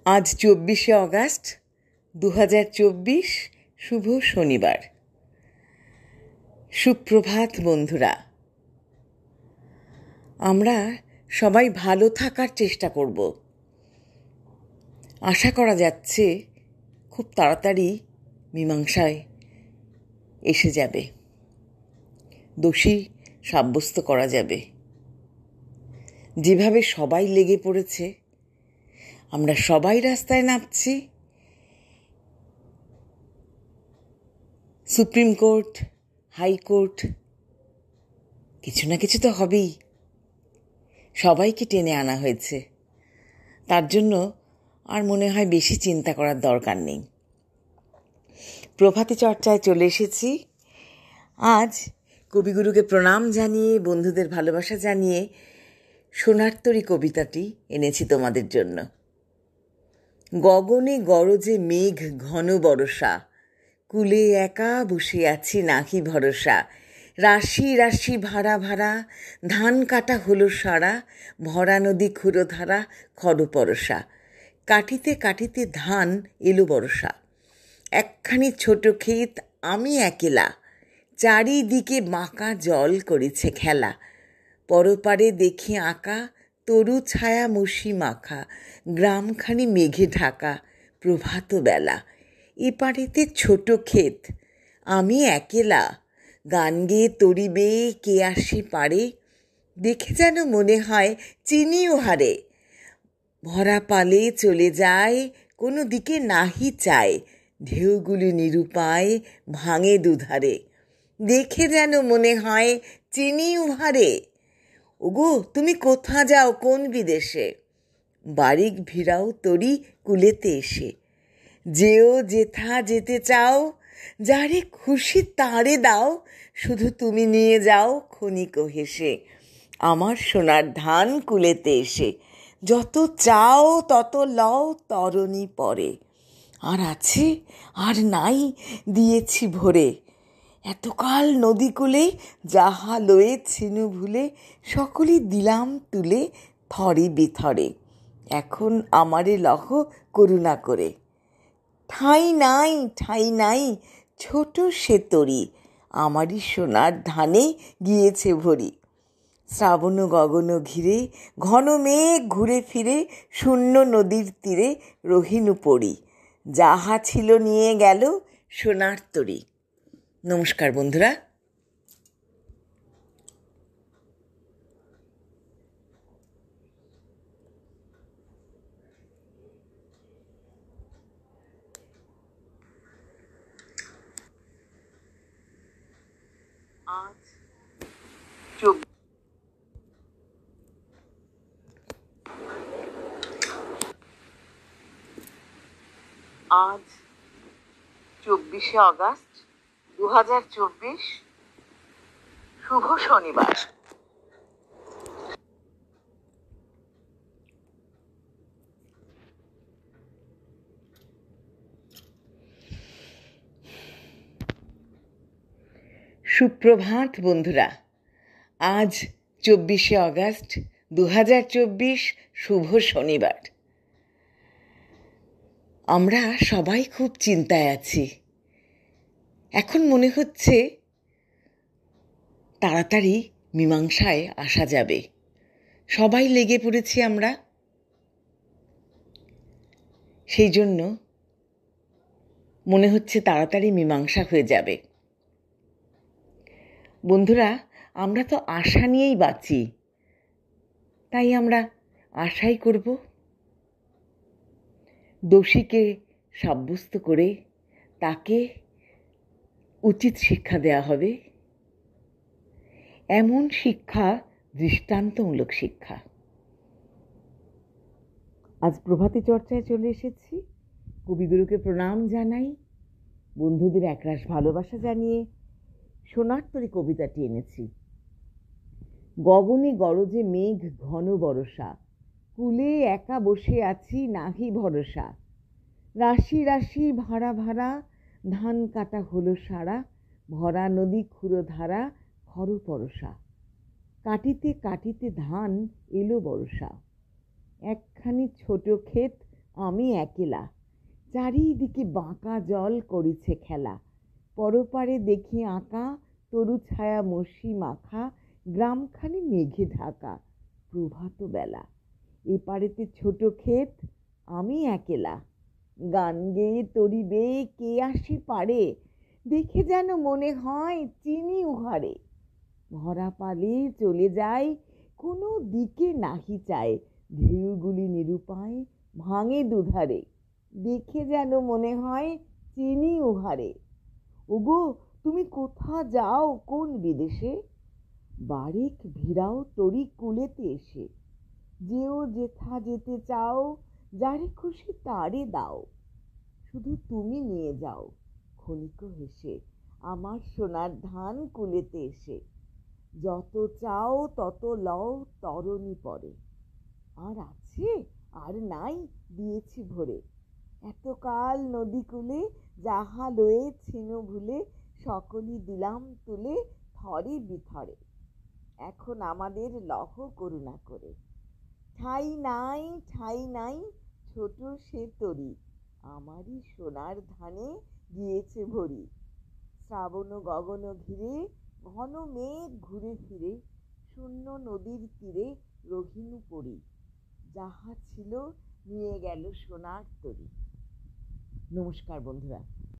আজ 24শে অগাস্ট 2024, শুভ শনিবার। সুপ্রভাত বন্ধুরা। আমরা সবাই ভালো থাকার চেষ্টা করব। আশা করা যাচ্ছে খুব তাড়াতাড়ি মীমাংসায় এসে যাবে, দোষী সাব্যস্ত করা যাবে। যেভাবে সবাই লেগে পড়েছে, আমরা সবাই রাস্তায় নামছি। সুপ্রিম কোর্ট, হাইকোর্ট, কিছু না কিছু তো হবেই। সবাইকে টেনে আনা হয়েছে, তার জন্য আর মনে হয় বেশি চিন্তা করার দরকার নেই। প্রভাতী চর্চায় চলে এসেছি। আজ কবিগুরুকে প্রণাম জানিয়ে, বন্ধুদের ভালোবাসা জানিয়ে সোনার তরী কবিতাটি এনেছি তোমাদের জন্য। গগনে গরজে মেঘ ঘন বরষা, কুলে একা বসে আছি নাহি ভরসা। রাশি রাশি ভাড়া ভাড়া, ধান কাটা হলো সারা, ভরা নদী ক্ষুরধারা খরপরসা। কাটিতে কাটিতে ধান এলো বরষা, একখানি ছোট ক্ষেত আমি একেলা, চারিদিকে বাঁকা জল করেছে খেলা। পরপারে দেখি আঁকা তরু ছায়া মশি মাখা, গ্রামখানি মেঘে ঢাকা প্রভাত বেলা। এপারেতে ছোট ক্ষেত আমি একেলা, গান গেয়ে তরি বেয়ে কে আসি পারে, দেখে যেন মনে হয় চিনিও হারে। ভরা পালে চলে যায়, কোনো দিকে নাহি চায়, ঢেউগুলি নিরুপায় ভাঙে দুধারে, দেখে যেন মনে হয় চিনিও হারে। ওগো তুমি কোথা যাও কোন বিদেশে, বারিক ভিড়াও তরি কুলেতে এসে। যেও যেথা যেতে চাও, যারে খুশি তারে দাও, শুধু তুমি নিয়ে যাও ক্ষণিক হেসে আমার সোনার ধান কুলেতে এসে। যত চাও তত লও তরণী পরে, আর আছে আর নাই দিয়েছি ভরে। এতকাল নদী কূলে যাহা লয়ে ছিনু ভুলে, সকলই দিলাম তুলে থরে বিথরে। এখন আমারে লহ করুণা করে, ঠাঁই নাই ঠাঁই নাই ছোট সে তরি, আমারই সোনার ধানে গিয়েছে ভরি। শ্রাবণ গগন ঘিরে ঘন মেঘ ঘুরে ফিরে, শূন্য নদীর তীরে রহিনু পড়ি, যাহা ছিল নিয়ে গেল সোনার তরি। নমস্কার বন্ধুরা। আজ 24শে অগাস্ট 2024, শুভ শনিবার। সুপ্রভাত বন্ধুরা। আজ 24শে অগাস্ট 2024, শুভ শনিবার। আমরা সবাই খুব চিন্তায় আছি। এখন মনে হচ্ছে তাড়াতাড়ি মীমাংসায় আসা যাবে। সবাই লেগে পড়েছি আমরা, সেই জন্য মনে হচ্ছে তাড়াতাড়ি মীমাংসা হয়ে যাবে। বন্ধুরা, আমরা তো আশা নিয়েই বাঁচি, তাই আমরা আশাই করব। দোষীকে সাব্যস্ত করে তাকে উচিত শিক্ষা দেওয়া হবে, এমন শিক্ষা দৃষ্টান্তমূলক শিক্ষা। আজ প্রভাতী চর্চায় চলে এসেছি। কবিগুরুকে প্রণাম জানাই, বন্ধুদের একরাশ ভালোবাসা জানিয়ে সোনার তরী কবিতাটি এনেছি। গগনে গরজে মেঘ ঘন বরষা, কুলে একা বসে আছি নাহি ভরসা। রাশি রাশি ভাড়া ভাড়া, ধান কাটা হলো সারা, ভরা নদী ক্ষুরধারা খরপরসা। কাটিতে কাটিতে ধান এলো বরষা, একখানি ছোট ক্ষেত আমি একেলা, চারিদিকে বাঁকা জল করেছে খেলা। পরপারে দেখি আঁকা তরু ছায়া মসি মাখা, গ্রামখানি মেঘে ঢাকা, প্রভাত বেলা। এপারেতে ছোট ক্ষেত, আমি একেলা, গান গেয়ে তরি বেয়ে কে আসি পারে, দেখে যেন মনে হয় চিনি উহারে। ভরা পালে চলে যায়, কোনো দিকে নাহি চায়, ঢেউগুলি নিরুপায় ভাঙে দুধারে, দেখে যেন মনে হয় চিনি উহারে। ওগো, তুমি কোথা যাও কোন বিদেশে, বারেক ভিড়াও তরি কুলেতে এসে। যেও যেথা যেতে চাও, যারে খুশি তারে দাও, শুধু তুমি নিয়ে যাও ক্ষণিক হেসে আমার সোনার ধান কুলেতে এসে। যত চাও তত লও তরণী পরে, আর আছে আর নাই দিয়েছি ভরে। এতকাল নদী কূলে যাহা লয়ে ছিন ভুলে, সকলই দিলাম তুলে থরে বিথরে। এখন আমাদের লহ করুণা করে, ঠাই নাই ঠাই নাই ছোট সে তরি, আমারই সোনার ধানে গিয়েছে ভরি। শ্রাবণ গগন ঘিরে ঘন মেঘ ঘুরে ফিরে, শূন্য নদীর তীরে রহিনু পড়ি, যাহা ছিল নিয়ে গেল সোনার তরি। নমস্কার বন্ধুরা।